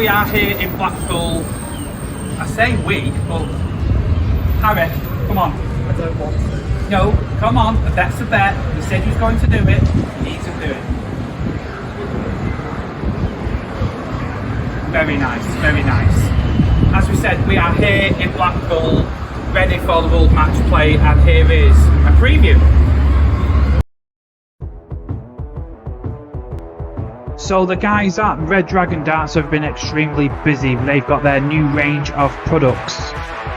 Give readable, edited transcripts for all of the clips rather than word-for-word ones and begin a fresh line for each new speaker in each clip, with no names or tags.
we are here in Blackpool. I say we, but Harry, come on.
I don't want to.
No, come on, a bet's a bet. He said he's going to do it. He needs to do it. Very nice, very nice. As we said, we are here in Blackpool, ready for the World Matchplay, and here is a preview. So the guys at Red Dragon Darts have been extremely busy. They've got their new range of products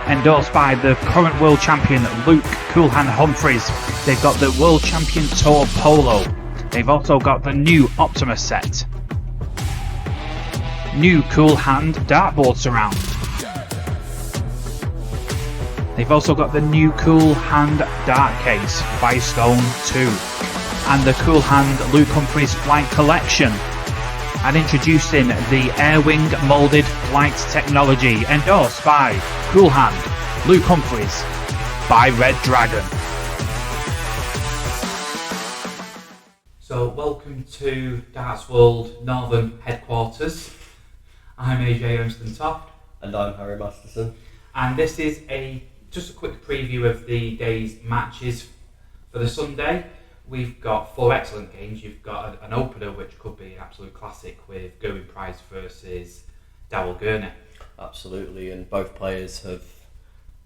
endorsed by the current world champion Luke Coolhand Humphries. They've got the World Champion Tour Polo. They've also got the new Optimus set. New Coolhand Dartboard Surround. They've also got the new Coolhand Dart Case by Stone 2. And the Coolhand Luke Humphries Flight Collection. And introducing the Airwing Molded Flight Technology, endorsed by Coolhand Luke Humphries by Red Dragon. So welcome to Darts World Northern Headquarters. I'm AJ Ernston-Toft.
And I'm Harry Masterson.
And this is just a quick preview of the day's matches for the Sunday. We've got 4 excellent games. You've got an opener which could be an absolute classic with Gerwyn Price versus Darrell Gurney.
Absolutely, and both players have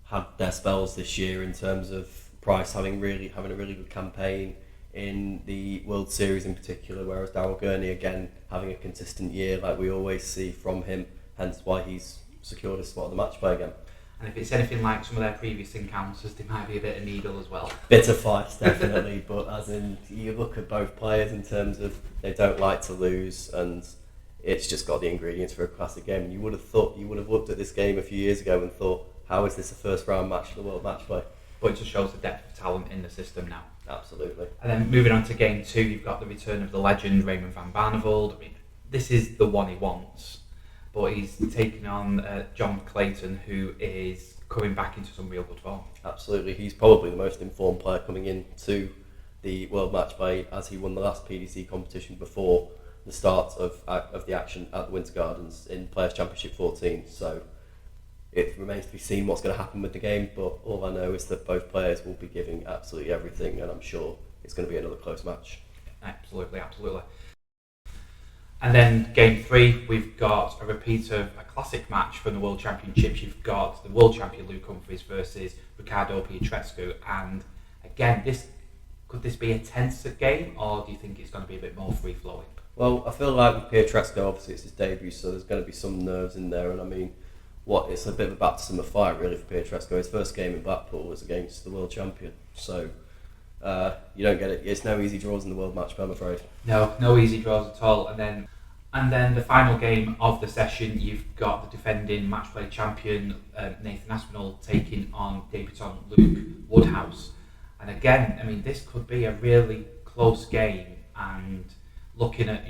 had their spells this year in terms of Price having a really good campaign in the World Series in particular, whereas Darrell Gurney again having a consistent year like we always see from him, hence why he's secured a spot at the match play again.
And if it's anything like some of their previous encounters, there might be a bit of needle as well.
Bit of fight, definitely, but as in, you look at both players in terms of they don't like to lose, and it's just got the ingredients for a classic game. And you would have looked at this game a few years ago and thought, how is this a first round match for the World Matchplay?
But it just shows the depth of talent in the system now.
Absolutely.
And then moving on to game 2, you've got the return of the legend Raymond van Barneveld. I mean, this is the one he wants. But he's taking on John Clayton, who is coming back into some real good form.
Absolutely, he's probably the most informed player coming into the World Matchplay, as he won the last PDC competition before the start of the action at the Winter Gardens in Players Championship 14. So it remains to be seen what's going to happen with the game, but all I know is that both players will be giving absolutely everything, and I'm sure it's going to be another close match.
Absolutely, absolutely. And then game 3, we've got a repeat of a classic match from the World Championships. You've got the World Champion Luke Humphries versus Ricardo Pietreczku. And again, could this be a tense game, or do you think it's going to be a bit more free-flowing?
Well, I feel like with Pietreczku, obviously it's his debut, so there's going to be some nerves in there. And I mean, it's a bit of a baptism of fire really for Pietreczku. His first game in Blackpool was against the World Champion. So you don't get it. It's no easy draws in the World Matchplay, I'm afraid.
No easy draws at all. And then the final game of the session, you've got the defending matchplay champion Nathan Aspinall taking on debutant Luke Woodhouse. And again, I mean, this could be a really close game. And looking at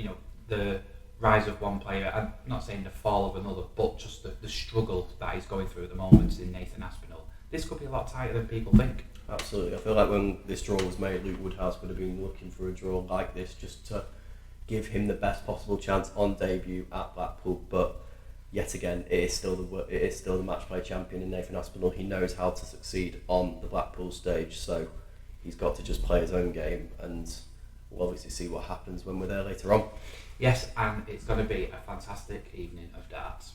the rise of one player, I'm not saying the fall of another, but just the struggle that he's going through at the moment in Nathan Aspinall. This could be a lot tighter than people think.
Absolutely. I feel like when this draw was made, Luke Woodhouse would have been looking for a draw like this just to give him the best possible chance on debut at Blackpool. But yet again, it is still the match play champion in Nathan Aspinall. He knows how to succeed on the Blackpool stage, so he's got to just play his own game, and we'll obviously see what happens when we're there later on.
Yes, and it's going to be a fantastic evening of darts.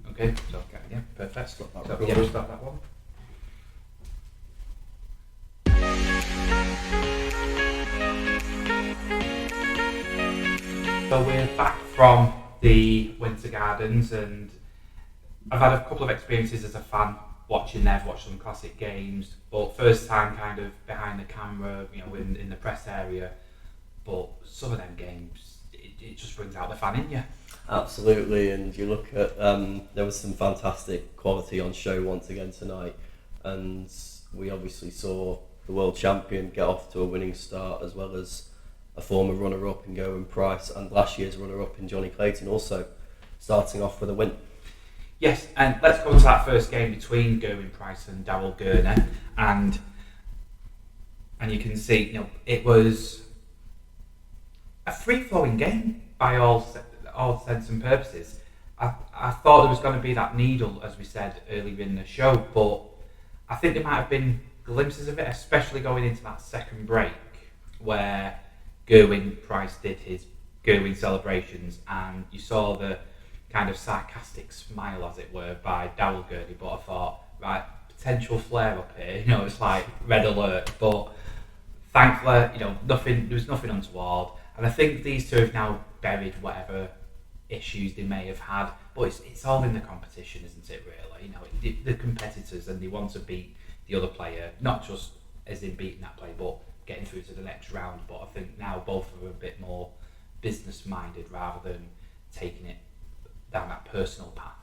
Okay, so yeah, perfect. Stop that one. So we're back from the Winter Gardens, and I've had a couple of experiences as a fan watching there. I've watched some classic games, but first time kind of behind the camera, in the press area. But some of them games, it just brings out the fan in you.
Absolutely, and you look at there was some fantastic quality on show once again tonight, and we obviously saw the world champion get off to a winning start, as well as a former runner-up in Gerwyn Price and last year's runner-up in Johnny Clayton also starting off with a win.
Yes, and let's go to that first game between Gerwyn Price and Darrell Gurney, and you can see, it was a free-flowing game by all all intents and purposes. I thought there was going to be that needle, as we said earlier in the show, but I think there might have been glimpses of it, especially going into that second break where Gerwin Price did his Gerwin celebrations, and you saw the kind of sarcastic smile, as it were, by Darryl Gurney. But I thought, right, potential flare up here. It's like red alert. But thankfully, nothing. There was nothing untoward, and I think these two have now buried whatever issues they may have had. But it's all in the competition, isn't it? Really, the competitors, and they want to beat the other player, not just as in beating that player, but getting through to the next round. But I think now both are a bit more business minded rather than taking it down that personal path.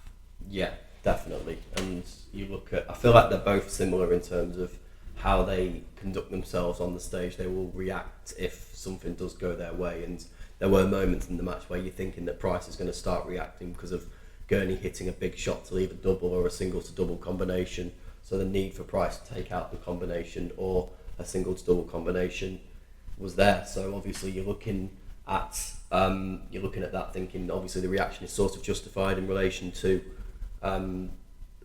Yeah, definitely. And you look at, I feel like they're both similar in terms of how they conduct themselves on the stage. They will react if something does go their way, and there were moments in the match where you're thinking that Price is going to start reacting because of Gurney hitting a big shot to leave a double or a single to double combination. So the need for Price to take out the combination or a single to double combination was there. So obviously you're looking at that thinking obviously the reaction is sort of justified in relation to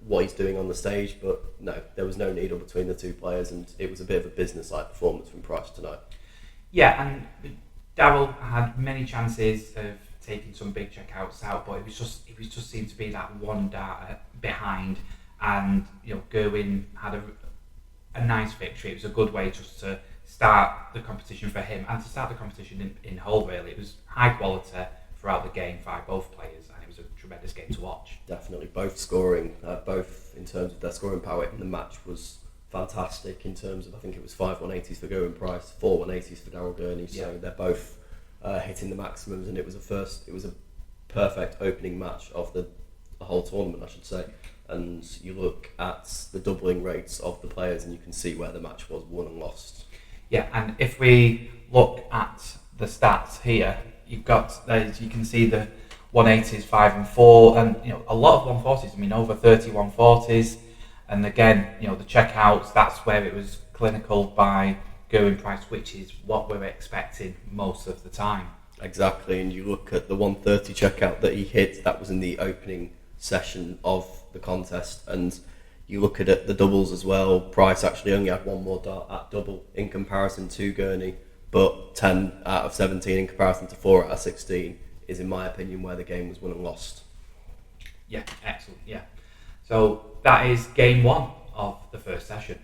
what he's doing on the stage, but no, there was no needle between the two players, and it was a bit of a business-like performance from Price tonight.
Yeah, and Darryl had many chances of taking some big checkouts out, but it was just seemed to be that one dart behind, and Gerwin had a nice victory. It was a good way just to start the competition for him and to start the competition in whole. Really, it was high quality throughout the game by both players, and it was a tremendous game to watch.
Definitely, both scoring, both in terms of their scoring power in the match was fantastic. In terms of, I think it was 5 180s for Gerwin Price, 4 180s for Darryl Gurney. So they're both hitting the maximums, and it was a perfect opening match of the whole tournament, I should say. And you look at the doubling rates of the players, and you can see where the match was won and lost.
Yeah, and if we look at the stats here, you've got you can see the 180s, 5 and 4, and a lot of 140s. I mean, over 30 140s, and again, the checkouts. That's where it was clinical by Gerwin Price, which is what we're expecting most of the time.
Exactly, and you look at the 130 checkout that he hit. That was in the opening session of the contest, and you look at it, the doubles as well. Price actually only had one more dart at double in comparison to Gurney, but 10 out of 17 in comparison to 4 out of 16 is, in my opinion, where the game was won and lost.
Yeah, excellent. Yeah, so that is game one of the first session.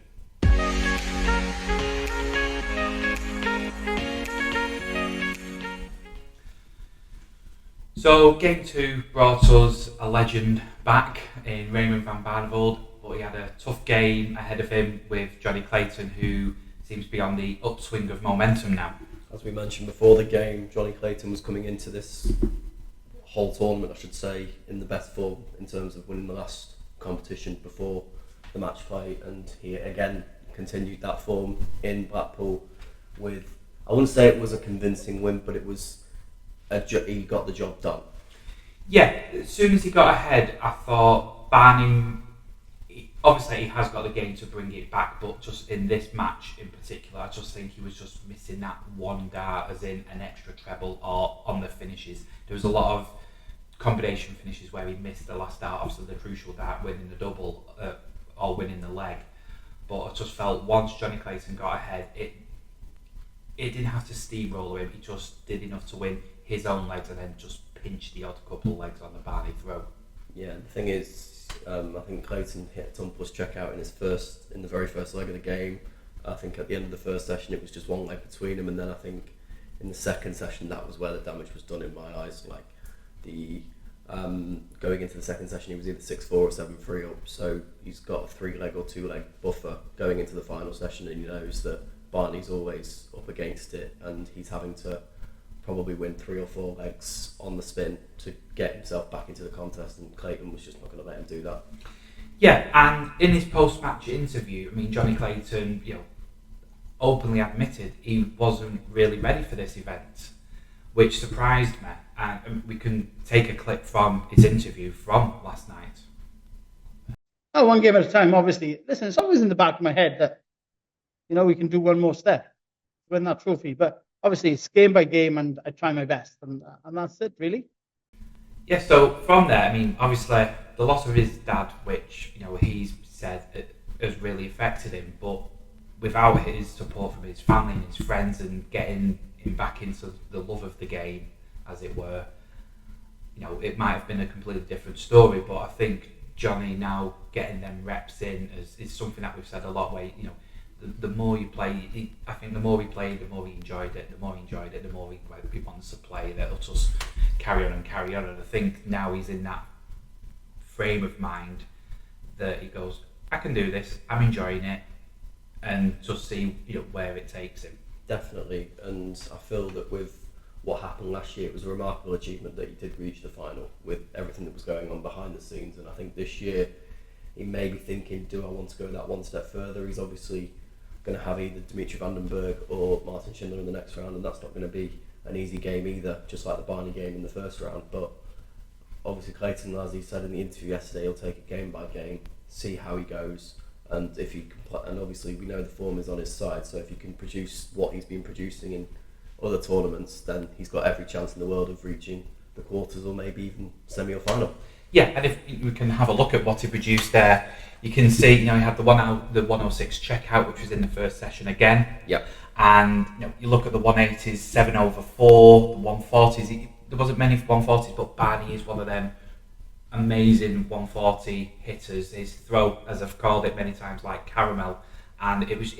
So game two brought us a legend back in Raymond van Barneveld, but he had a tough game ahead of him with Johnny Clayton, who seems to be on the upswing of momentum now.
As we mentioned before the game, Johnny Clayton was coming into this whole tournament, I should say, in the best form in terms of winning the last competition before the match play, and he again continued that form in Blackpool with, I wouldn't say it was a convincing win, but it was he got the job done.
Yeah, as soon as he got ahead, I thought Barney, obviously he has got the game to bring it back, but just in this match in particular, I just think he was just missing that one dart, as in an extra treble or on the finishes. There was a lot of combination finishes where he missed the last dart, obviously the crucial dart, winning the double or winning the leg. But I just felt once Johnny Clayton got ahead, it didn't have to steamroller him. He just did enough to win his own legs and then just pinch the odd couple of legs on the Barney throw.
Yeah, the thing is, I think Clayton hit a ton plus checkout in the very first leg of the game. I think at the end of the first session it was just one leg between him, and then I think in the second session that was where the damage was done in my eyes. Like the going into the second session, he was either 6-4 or 7-3 up, so he's got a 3-leg or 2-leg buffer going into the final session, and he knows that Barney's always up against it, and he's having to probably win 3 or 4 legs on the spin to get himself back into the contest, and Clayton was just not going to let him do that.
Yeah, and in his post-match interview, I mean, Johnny Clayton, openly admitted he wasn't really ready for this event, which surprised me. And we can take a clip from his interview from last night.
Oh, one game at a time, obviously. Listen, it's always in the back of my head that, we can do one more step to win that trophy. But obviously, it's game by game, and I try my best. And that's it, really.
Yeah, so from there, I mean, obviously the loss of his dad, which he's said it has really affected him, but without his support from his family and his friends and getting him back into the love of the game, as it were, it might have been a completely different story. But I think Johnny now getting them reps in is something that we've said a lot. Where the more you play, I think the more he played, the more he enjoyed it. The more he enjoyed it, the more he wants to play. That'll just carry on and carry on. And I think now he's in that frame of mind that he goes, I can do this. I'm enjoying it, and just see where it takes him.
Definitely, and I feel that with what happened last year, it was a remarkable achievement that he did reach the final with everything that was going on behind the scenes. And I think this year he may be thinking, do I want to go that one step further? He's obviously going to have either Dimitri Vandenberg or Martin Schindler in the next round, and that's not going to be an easy game either, just like the Barney game in the first round. But obviously Clayton, as he said in the interview yesterday, he'll take it game by game, see how he goes, and if he can, and obviously we know the form is on his side, so if he can produce what he's been producing in other tournaments, then he's got every chance in the world of reaching the quarters or maybe even semi or final.
Yeah, and if we can have a look at what he produced there, you can see he had the 106 checkout, which was in the first session again.
Yep.
And you look at the 180s, 7/4, the 140s. There wasn't many 140s, but Barney is one of them amazing 140 hitters. His throw, as I've called it many times, like caramel, and it was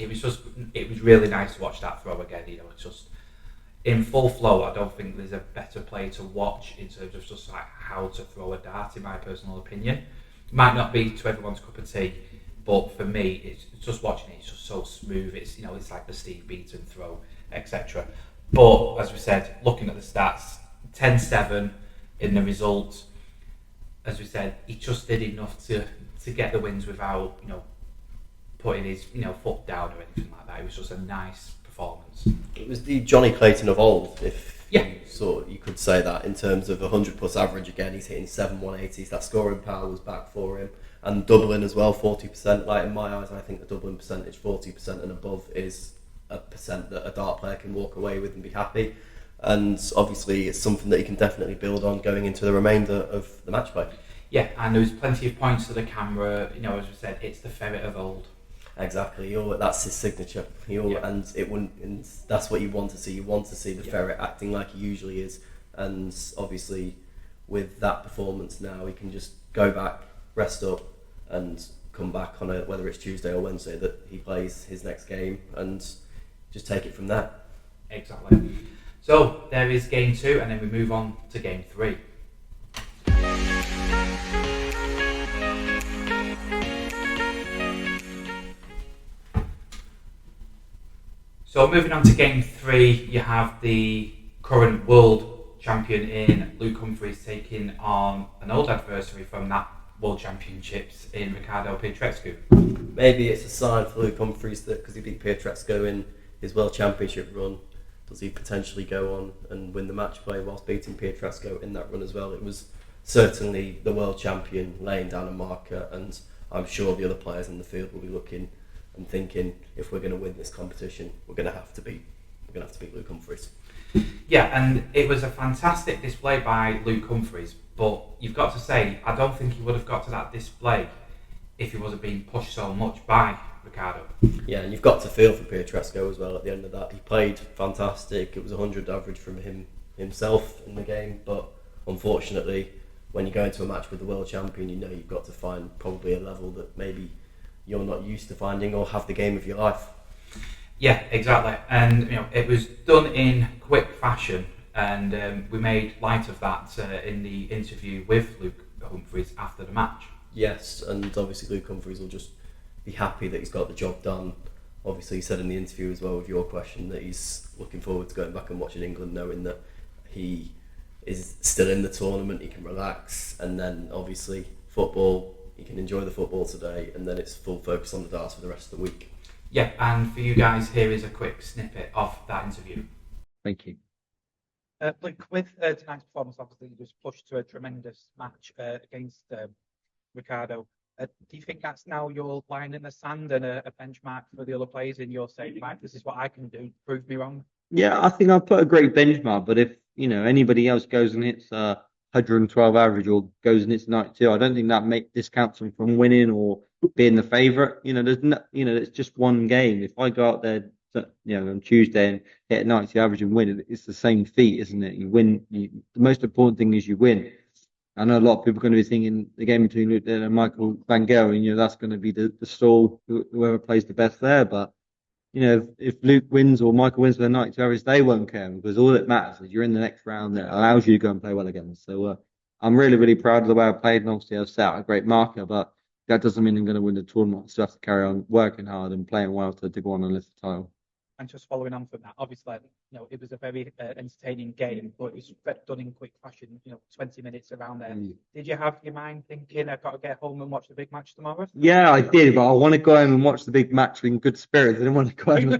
really nice to watch that throw again. It's just in full flow. I don't think there's a better player to watch in terms of just like how to throw a dart, in my personal opinion. It might not be to everyone's cup of tea, but for me, it's just watching it. It's just so smooth. It's it's like the Steve Beaton throw, etc. But as we said, looking at the stats, 10-7 in the result. As we said, he just did enough to get the wins without putting his foot down or anything like that. It was just a nice performance.
It was the Johnny Clayton of old, if
Yeah.
you could say that, in terms of 100 plus average. Again, he's hitting 7 180s. That scoring power was back for him, and doubling as well, 40%. Like in my eyes, I think the doubling percentage, 40% and above, is a percent that a dart player can walk away with and be happy. And obviously, it's something that he can definitely build on going into the remainder of the match play.
Yeah, and there was plenty of points to the camera. As we said, it's the ferret of old.
Exactly, that's his signature. And and that's what you want to see. You want to see the ferret acting like he usually is. And obviously, with that performance now, he can just go back, rest up, and come back on whether it's Tuesday or Wednesday that he plays his next game, and just take it from there.
Exactly. So there is game 2, and then we move on to game 3. So moving on to game 3, you have the current world champion in Luke Humphries taking on an old adversary from that World Championships in Riccardo Pietreczku.
Maybe it's a sign for Luke Humphries that because he beat Pietreczku in his World Championship run, does he potentially go on and win the match play whilst beating Pietreczku in that run as well? It was certainly the world champion laying down a marker, and I'm sure the other players in the field will be looking and thinking, if we're going to win this competition, we're going to have to beat Luke Humphries.
Yeah, and it was a fantastic display by Luke Humphries, but you've got to say, I don't think he would have got to that display if he wasn't being pushed so much by Riccardo.
Yeah, and you've got to feel for Pietreczku as well at the end of that. He played fantastic. It was 100 average from himself in the game, but unfortunately, when you go into a match with the world champion, you've got to find probably a level that maybe you're not used to finding or have the game of your life.
Yeah, exactly. And it was done in quick fashion, and we made light of that in the interview with Luke Humphries after the match.
Yes, and obviously Luke Humphries will just be happy that he's got the job done. Obviously he said in the interview as well with your question that he's looking forward to going back and watching England, knowing that he is still in the tournament, he can relax, and then obviously football, he can enjoy the football today, and then it's full focus on the darts for the rest of the week.
Yeah, and for you guys, here is a quick snippet of that interview.
Thank you.
Look, with tonight's performance, obviously you just pushed to a tremendous match against Riccardo. Do you think that's now your line in the sand and a benchmark for the other players in your saying, right, this is what I can do, prove me wrong?
Yeah, I think I've put a great benchmark, but if anybody else goes and hits 112 average or goes and hits 92. I don't think that discounts them from winning or being the favourite. It's just one game. If I go out there, on Tuesday and hit a 92 average and win, it's the same feat, isn't it? You win. The most important thing is you win. I know a lot of people are going to be thinking the game between Luke and Michael Van Gerwen, that's going to be the stall, whoever plays the best there. But, if Luke wins or Michael wins with a 92 average, they won't care because all that matters is you're in the next round that allows you to go and play well again. So I'm really, really proud of the way I played, and obviously I've set out a great marker, but that doesn't mean I'm going to win the tournament. I still have to carry on working hard and playing well to go on and lift the title.
And just following on from that, obviously, it was a very entertaining game, but it was done in quick fashion, 20 minutes around there. Did you have your mind thinking, I've got to get home and watch the big match tomorrow?
Yeah, I did, but I want to go home and watch the big match in good spirits. I didn't want to go home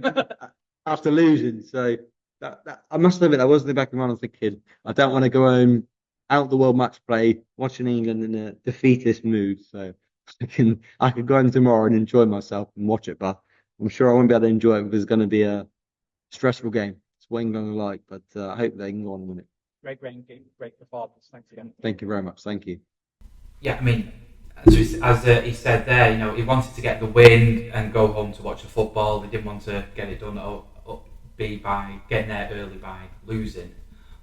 after losing. So that I must admit, that wasn't the back of my mind. I was thinking, I don't want to go home out the World Matchplay watching England in a defeatist mood. So I could go home tomorrow and enjoy myself and watch it, but I'm sure I won't be able to enjoy it because it's going to be a stressful game. It's what England are like, but I hope they can go on and win it.
Great game, great performance. Thanks again.
Thank you very much. Thank you.
Yeah, I mean, as he said there, he wanted to get the win and go home to watch the football. He didn't want to get it done by getting there early by losing.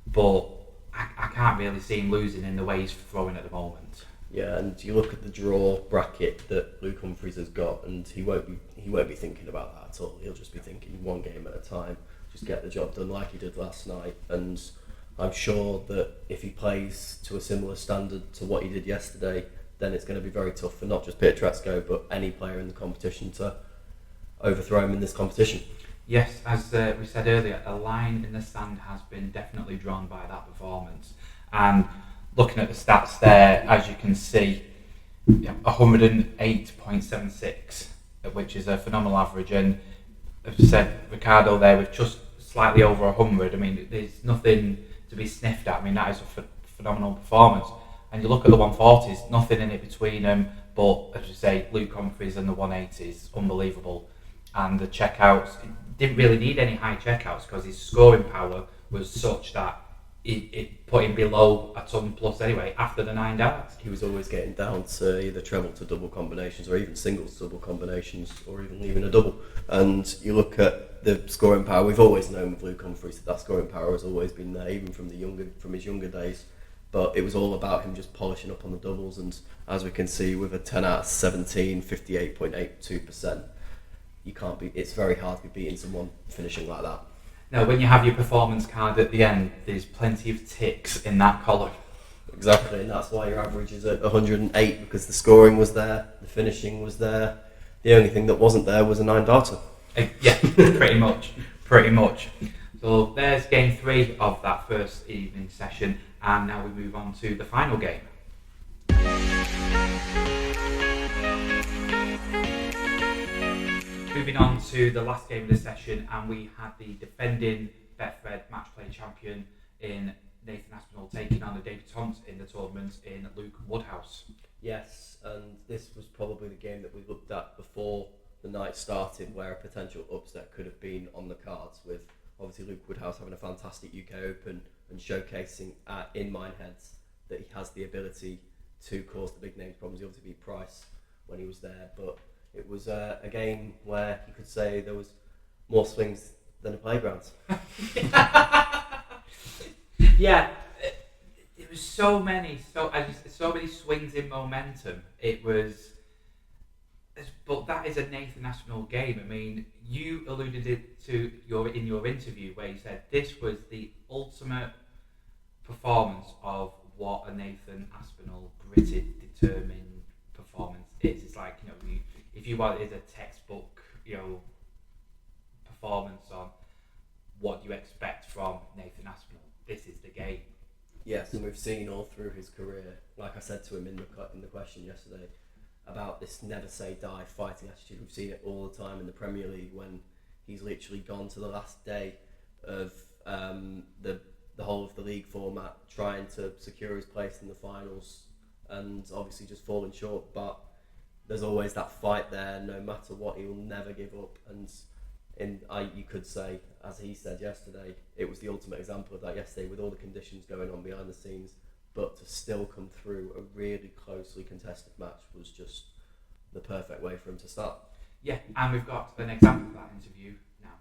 But I can't really see him losing in the way he's throwing at the moment.
Yeah, and you look at the draw bracket that Luke Humphries has got, and he won't be thinking about that at all. He'll just be thinking one game at a time, just get the job done like he did last night. And I'm sure that if he plays to a similar standard to what he did yesterday, then it's going to be very tough for not just Peter Tretzko, but any player in the competition to overthrow him in this competition.
Yes, as we said earlier, a line in the sand has been definitely drawn by that performance. And looking at the stats there, as you can see, 108.76, which is a phenomenal average. And as I said, Ricardo there with just slightly over 100. I mean, there's nothing to be sniffed at. I mean, that is a phenomenal performance. And you look at the 140s, nothing in it between them. But as you say, Luke Humphries and the 180s, unbelievable. And the checkouts, didn't really need any high checkouts because his scoring power was such that it put him below a ton plus anyway after the 9 darts.
He was always getting down to either treble to double combinations or even singles to double combinations or even leaving a double. And you look at the scoring power, we've always known with Luke Humphries that scoring power has always been there, even from his younger days. But it was all about him just polishing up on the doubles, and as we can see with a 10 out of 17, 58.82%, it's very hard to be beating someone finishing like that.
Now, when you have your performance card at the end, there's plenty of ticks in that column.
Exactly, and that's why your average is at 108, because the scoring was there, the finishing was there. The only thing that wasn't there was a 9-darter.
Yeah, pretty much. So there's game 3 of that first evening session, and now we move on to the final game. Moving on to the last game of the session, and we had the defending Betfred Matchplay champion in Nathan Aspinall taking on the debutants in the tournament in Luke Woodhouse.
Yes, and this was probably the game that we looked at before the night started, where a potential upset could have been on the cards, with obviously Luke Woodhouse having a fantastic UK Open and showcasing in Mineheads that he has the ability to cause the big names problems. He obviously beat Price when he was there, but it was a game where you could say there was more swings than a playground.
Yeah, it was so many swings in momentum. It was, but that is a Nathan Aspinall game. I mean, you alluded it to in your interview where you said this was the ultimate performance of what a Nathan Aspinall gritted, determined performance is. It's like, if you want, it's a textbook, performance on what you expect from Nathan Aspinall. This is the game.
Yes, and we've seen all through his career, like I said to him in the question yesterday, about this never say die fighting attitude. We've seen it all the time in the Premier League when he's literally gone to the last day of the whole of the league format, trying to secure his place in the finals, and obviously just falling short. But there's always that fight there, no matter what. He will never give up. And you could say, as he said yesterday, it was the ultimate example of that yesterday, with all the conditions going on behind the scenes. but to still come through a really closely contested match was just the perfect way for him to start.
Yeah, and we've got an example of that interview now.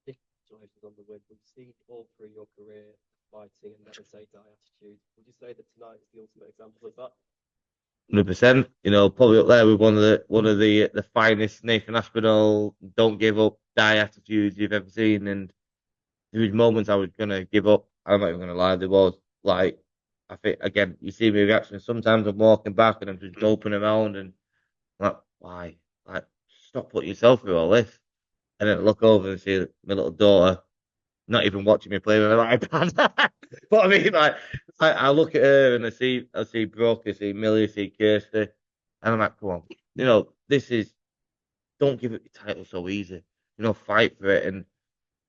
Congratulations on the win. We've seen all through your career fighting and never say die attitude. Would you say that tonight is the ultimate example of that?
100%. You know, probably up there with one of the finest Nathan Aspinall don't give up, die attitudes you've ever seen. And there was moments I was gonna give up. I'm not even gonna lie. There was like, I think again, you see my reaction. Sometimes I'm walking back and I'm just gulping around and I'm like, why? Like, stop putting yourself through all this. And then look over and see my little daughter not even watching me play with an iPad. But I mean, like, I look at her and I see Brooke, I see Millie, I see Kirsty, and I'm like, come on, you know, don't give it your title so easy. You know, fight for it. And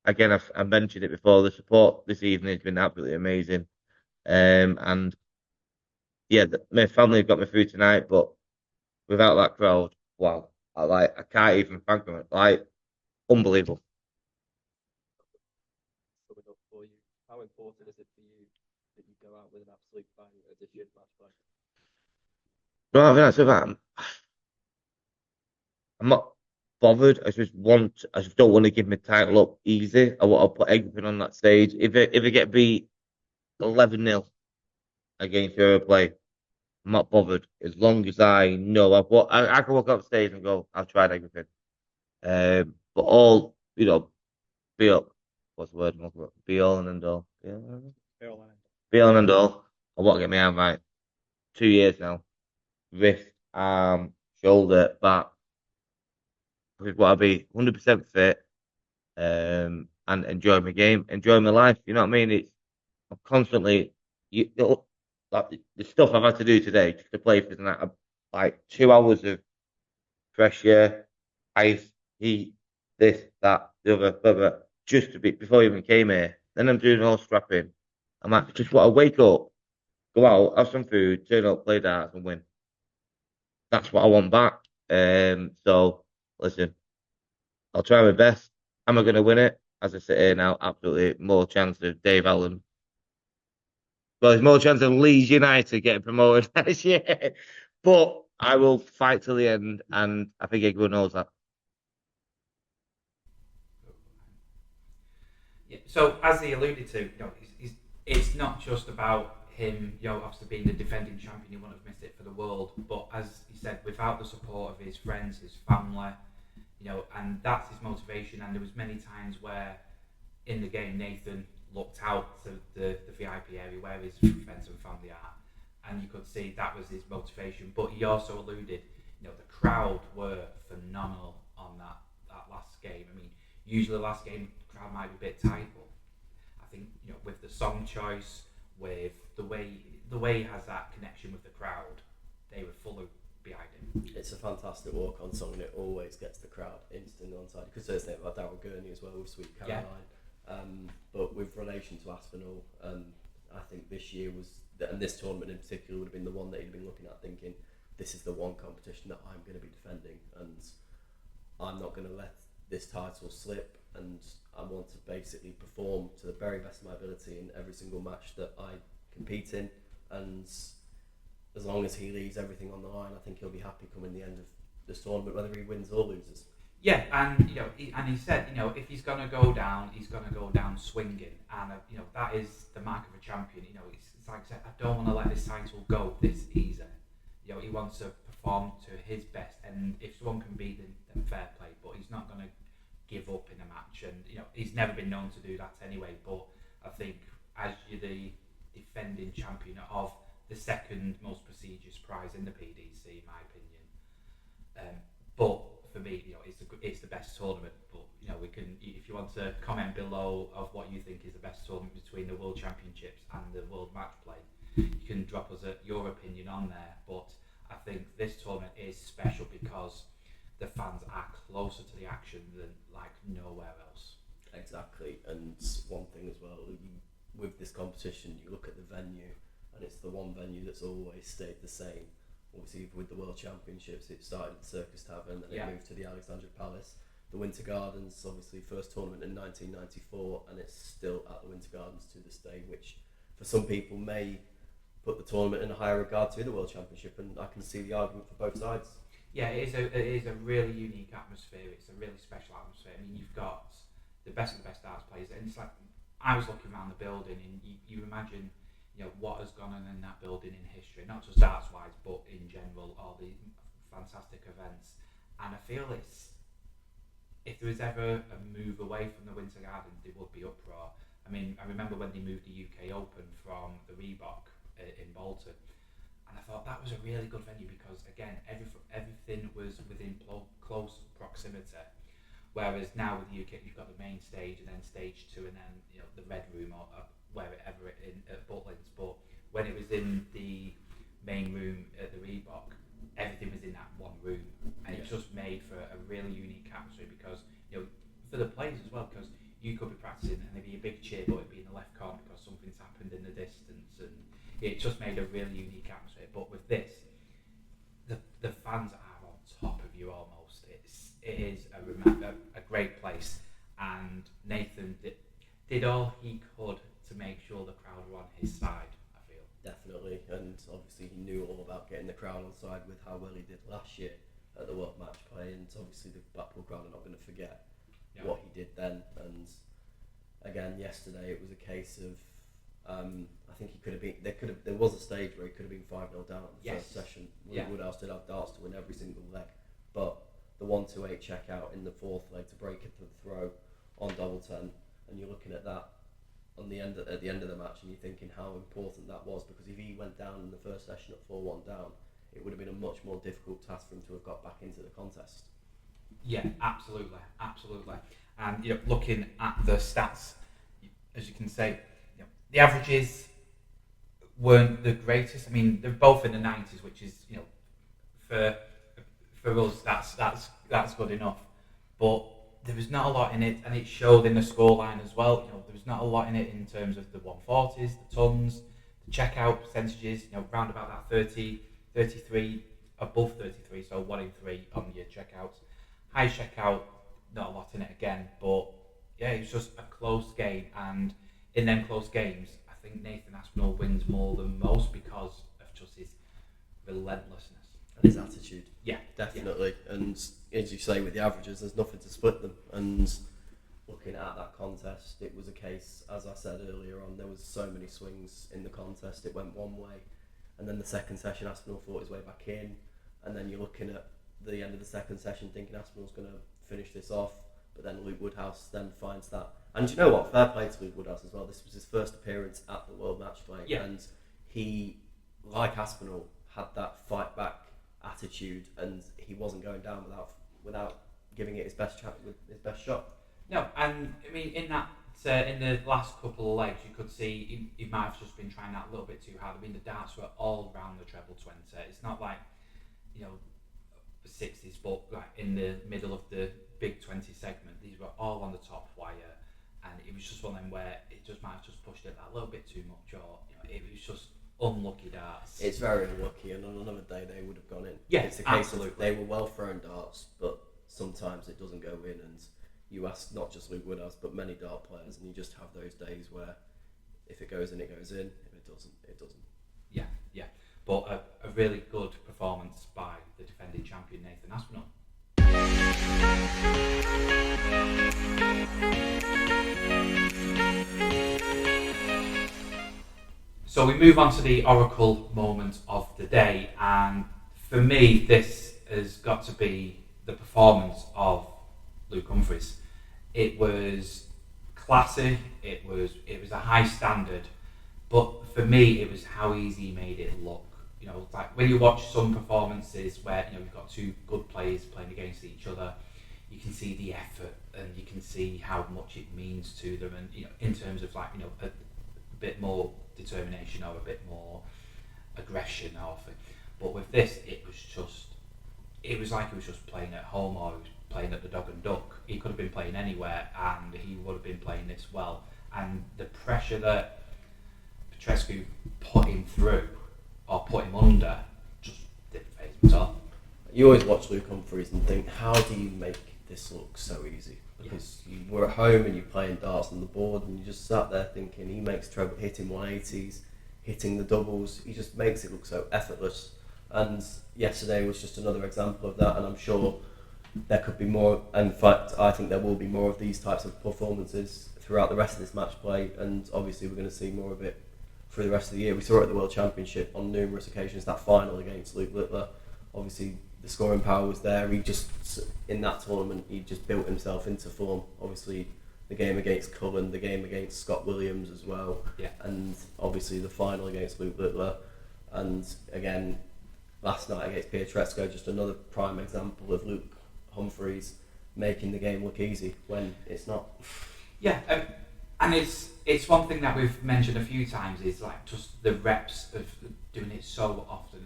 again, I mentioned it before. The support this evening has been absolutely amazing. And yeah, my family got me through tonight, but without that crowd, wow, I can't even thank them. Like, unbelievable.
Coming up for you, how important is it for you that you go out with an absolute bang as if you're match play?
No, I think that's about. I'm not bothered. I just don't want to give my title up easy. I'll put everything on that stage. If I get beat 11-0 against whoever I play, I'm not bothered. As long as I know I can walk off stage and go, I've tried everything. But all, you know, be up. What's the word? Be all and end all. Yeah. Be all and end all. I want to get my arm right. 2 years now. Wrist, arm, shoulder, back. With what I'll be 100% fit, and enjoy my game, enjoy my life. You know what I mean? I'm constantly like the stuff I've had to do today just to play for tonight. Like 2 hours of fresh air, ice, heat, this, that, the other, blah, blah, just to be before I even came here. Then I'm doing all strapping. I'm like, just want to wake up, go out, have some food, turn up, play darts, and win. That's what I want back. So listen, I'll try my best. Am I going to win it? As I sit here now, absolutely more chance of Dave Allen. Well, there's more chance of Leeds United getting promoted this year. But I will fight till the end, and I think everyone knows that.
Yeah, so as he alluded to, you know, it's not just about him, you know, obviously being the defending champion, he wouldn't have missed it for the world. But as he said, without the support of his friends, his family, you know, and that's his motivation. And there was many times where in the game Nathan looked out to the VIP area where his friends and family are, and you could see that was his motivation. But he also alluded, you know, the crowd were phenomenal on that last game. I mean, usually the last game the crowd might be a bit tight, but I think, you know, with the song choice, with the way he has that connection with the crowd, they were fully behind him.
It's a fantastic walk-on song, and it always gets the crowd instantly on side. You could say the same about Darryl Gurney as well with Sweet Caroline. Yeah. But with relation to Aspinall, I think this year and this tournament in particular would have been the one that he'd been looking at thinking, this is the one competition that I'm going to be defending, and I'm not going to let this title slip, and I want to basically perform to the very best of my ability in every single match that I compete in, and as long as he leaves everything on the line, I think he'll be happy coming the end of this tournament, whether he wins or loses.
Yeah, and you know, he said, you know, if he's gonna go down, he's gonna go down swinging, and you know, that is the mark of a champion. You know, it's like I said, I don't want to let this title go this easy. You know, he wants to perform to his best, and if someone can beat him, then fair play. But he's not gonna give up in a match, and you know, he's never been known to do that anyway. But I think as you're the defending champion of the second most prestigious prize in the PDC, in my opinion. But for me, you know, it's the best tournament. But you know, we can, if you want to comment below of what you think is the best tournament between the World Championships and the World Matchplay, you can drop us your opinion on there. But I think this tournament is special because the fans are closer to the action than like nowhere else.
Exactly, and one thing as well, with this competition, you look at the venue, and it's the one venue that's always stayed the same. Obviously, with the World Championships, it started at the Circus Tavern, then it moved to the Alexandra Palace. The Winter Gardens, obviously, first tournament in 1994, and it's still at the Winter Gardens to this day, which for some people may put the tournament in a higher regard to the World Championship, and I can see the argument for both sides.
Yeah, it is a really unique atmosphere. It's a really special atmosphere. I mean, you've got the best of the best darts players, and it's like I was looking around the building, and you imagine, what has gone on in that building in history, not just darts wise, but in general, all the fantastic events. And I feel if there was ever a move away from the Winter Garden, there would be uproar. I mean, I remember when they moved the UK Open from the Reebok in Bolton, and I thought that was a really good venue because, again, everything was within close proximity. Whereas now with the UK, you've got the main stage and then stage 2 and then the Red Room or wherever at Butlins. But when it was in the main room at the Reebok, everything was in that one room, and it just made for a really unique atmosphere because for the players as well, because you could be practicing and there'd be a big cheer, but it'd be in the left corner because something's happened in the distance, and it just made a really unique atmosphere. But with this, the fans are on top of you almost. It is a great place, and Nathan did all he could to make sure the crowd were on his side. I feel
definitely, and obviously he knew all about getting the crowd on side with how well he did last year at the World Matchplay, and obviously the Blackpool crowd are not going to forget what he did then. And again, yesterday it was a case of I think he could have been. There was a stage where he could have been 5-0 down at the first session. Woodhouse did have darts to win every single leg, but the 1-2-8 check out in the fourth leg to break into the throw on double 10, and you're looking at that at the end of the match, and you're thinking how important that was, because if he went down in the first session at 4-1 down, it would have been a much more difficult task for him to have got back into the contest.
Yeah, absolutely. And looking at the stats, as you can say, the averages weren't the greatest. I mean, they're both in the 90s, which is for us that's good enough. But there was not a lot in it, and it showed in the scoreline as well. There was not a lot in it in terms of the 140s, the tons, the checkout percentages. Round about that 30, 33, above 33, so 1 in 3 on your checkouts. High checkout, not a lot in it again, but yeah, it was just a close game, and in them close games, I think Nathan Aspinall wins more than most because of just his relentlessness
and his attitude.
Yeah,
definitely. Yeah. And as you say, with the averages, there's nothing to split them. And looking at that contest, it was a case, as I said earlier on, there was so many swings in the contest. It went one way, and then the second session, Aspinall fought his way back in, and then you're looking at the end of the second session thinking Aspinall's going to finish this off, but then Luke Woodhouse then finds that. And you know what? Fair play to Luke Woodhouse as well. This was his first appearance at the World Matchplay, and he, like Aspinall, had that fight back attitude, and he wasn't going down without giving it his best shot.
No, and I mean in that in the last couple of legs, you could see he might have just been trying that a little bit too hard. I mean, the darts were all around the treble 20. It's not like the 60s, but like in the middle of the big 20 segment, these were all on the top wire. And it was just one of them where it just might have just pushed it that little bit too much, or it was just unlucky darts.
It's very unlucky, and on another day they would have gone in.
Yeah,
it's a case of they were well thrown darts, but sometimes it doesn't go in. And you ask not just Luke Woodhouse, but many dart players, and you just have those days where if it goes in, it goes in. If it doesn't, it doesn't.
Yeah. But a really good performance by the defending champion Nathan Aspinall. So we move on to the Oracle moment of the day, and for me this has got to be the performance of Luke Humphries. It was classy, it was a high standard, but for me it was how easy he made it look. Like when you watch some performances where you've got two good players playing against each other, you can see the effort and you can see how much it means to them, and in terms of like a bit more determination or a bit more aggression but with this it was like he was just playing at home, or he was playing at the Dog and Duck. He could have been playing anywhere and he would have been playing this well, and the pressure that Petrescu put him through or put him under just didn't faze him at all.
You always watch Luke Humphries and think, how do you make this look so easy? Because you were at home and you're playing darts on the board, and you just sat there thinking, he makes trouble hitting 180s, hitting the doubles. He just makes it look so effortless. And yesterday was just another example of that, and I'm sure there could be more. In fact, I think there will be more of these types of performances throughout the rest of this match play, and obviously we're going to see more of it through the rest of the year. We saw it at the World Championship on numerous occasions, that final against Luke Littler. Obviously the scoring power was there. He just, in that tournament, he just built himself into form. Obviously the game against Cullen, the game against Scott Williams as well, and obviously the final against Luke Littler, and again last night against Pietrezco, just another prime example of Luke Humphries making the game look easy when it's not.
Yeah, and it's one thing that we've mentioned a few times is like just the reps of doing it so often,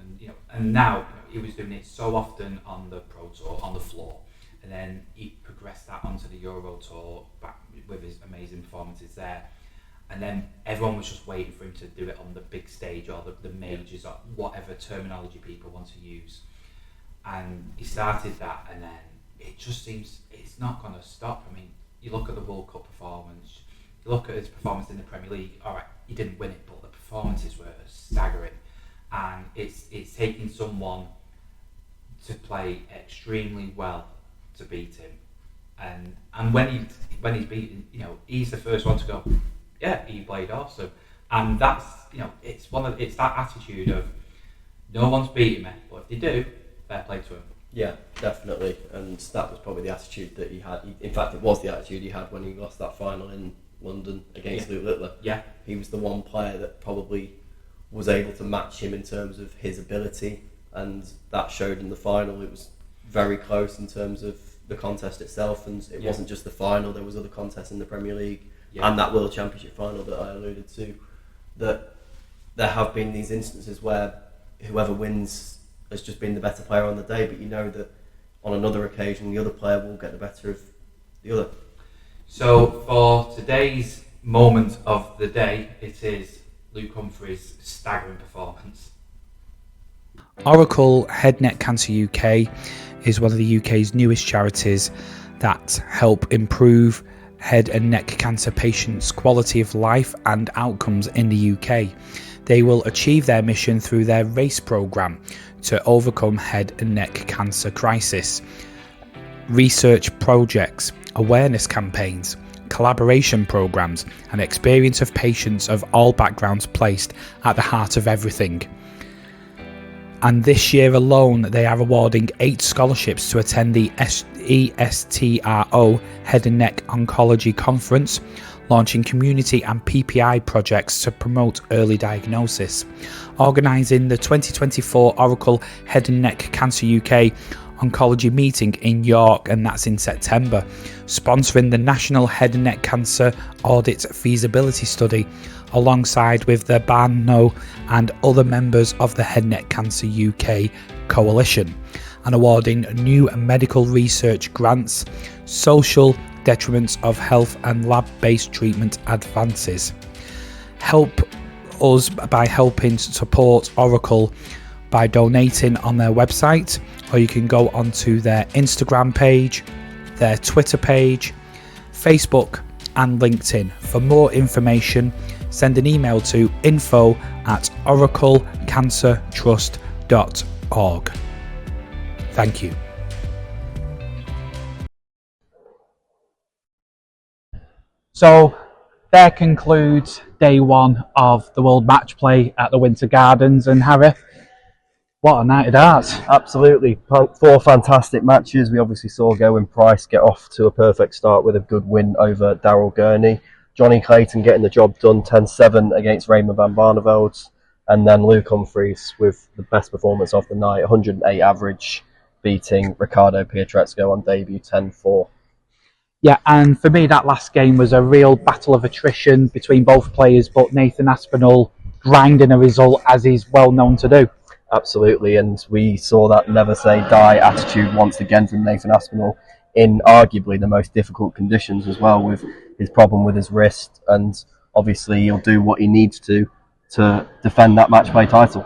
and now he was doing it so often on the Pro Tour on the floor, and then he progressed that onto the Euro Tour back with his amazing performances there, and then everyone was just waiting for him to do it on the big stage or the majors or whatever terminology people want to use, and he started that, and then it just seems it's not going to stop. I mean, you look at the World Cup performance, you look at his performance in the Premier League, alright, he didn't win it, but the performances were staggering, and it's taking someone to play extremely well to beat him, and when he's beaten, he's the first one to go, yeah, he played awesome, and that's it's that attitude of no one's beating me, but if they do, fair play to him.
Yeah, definitely, and that was probably the attitude that he had. In fact, it was the attitude he had when he lost that final in London against Luke Littler.
Yeah,
he was the one player that probably was able to match him in terms of his ability, and that showed in the final. It was very close in terms of the contest itself, and it wasn't just the final. There was other contests in the Premier League and that World Championship final that I alluded to. That there have been these instances where whoever wins has just been the better player on the day, but that on another occasion the other player will get the better of the other.
So for today's moment of the day, it is Luke Humphries' staggering performance.
Oracle Head Neck Cancer UK is one of the UK's newest charities that help improve head and neck cancer patients' quality of life and outcomes in the UK. They will achieve their mission through their RACE programme to overcome head and neck cancer crisis. Research projects, awareness campaigns, collaboration programmes and experience of patients of all backgrounds placed at the heart of everything. And this year alone, they are awarding 8 scholarships to attend the ESTRO Head and Neck Oncology Conference, launching community and PPI projects to promote early diagnosis, organising the 2024 Oracle Head and Neck Cancer UK Oncology Meeting in York, and that's in September, sponsoring the National Head and Neck Cancer Audit Feasibility Study, alongside with the Barno and other members of the Head and Neck Cancer UK Coalition, and awarding new medical research grants, social detriments of health and lab-based treatment advances. Help us by helping support Oracle by donating on their website, or you can go onto their Instagram page, their Twitter page, Facebook and LinkedIn. For more information, send an email to info@oraclecancertrust.org. Thank you. So that concludes day one of the World Matchplay at the Winter Gardens, and Harry, what a night it has.
Absolutely. 4 fantastic matches. We obviously saw Gowen Price get off to a perfect start with a good win over Daryl Gurney. Johnny Clayton getting the job done, 10-7 against Raymond van Barneveld. And then Luke Humphries with the best performance of the night, 108 average, beating Ricardo Pietrezco on debut, 10-4.
Yeah, and for me that last game was a real battle of attrition between both players, but Nathan Aspinall grinding a result as he's well known to do.
Absolutely, and we saw that never say die attitude once again from Nathan Aspinall in arguably the most difficult conditions as well, with his problem with his wrist, and obviously he'll do what he needs to defend that match play title.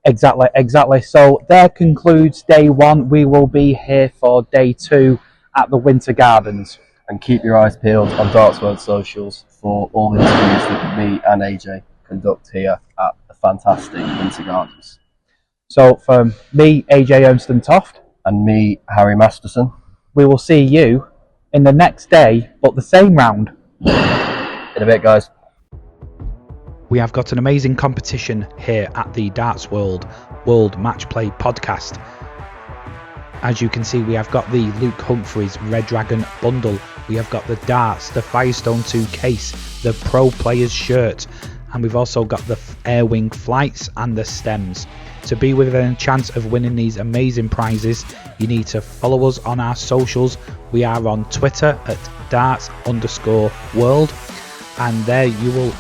Exactly. So there concludes day one. We will be here for day 2 at the Winter Gardens.
And keep your eyes peeled on Darts World socials for all the interviews with me and AJ. conduct here at the fantastic Winter Gardens.
So from me, AJ Ernst Toft,
And me, Harry Masterson.
we will see you in the next day, but the same round.
In a bit, guys.
We have got an amazing competition here at the Darts World Matchplay podcast. As you can see, we have got the Luke Humphries Red Dragon bundle. We have got the darts, the Firestone 2 case, the Pro Players shirt, and we've also got the Air Wing flights and the stems. To be within a chance of winning these amazing prizes, you need to follow us on our socials. We are on Twitter at darts_world, and there you will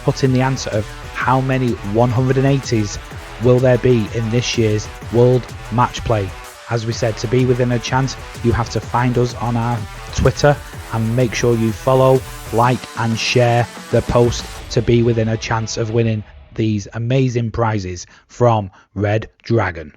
put in the answer of how many 180s will there be in this year's World Matchplay. As we said, to be within a chance, you have to find us on our Twitter and make sure you follow, like and share the post to be within a chance of winning these amazing prizes from Red Dragon.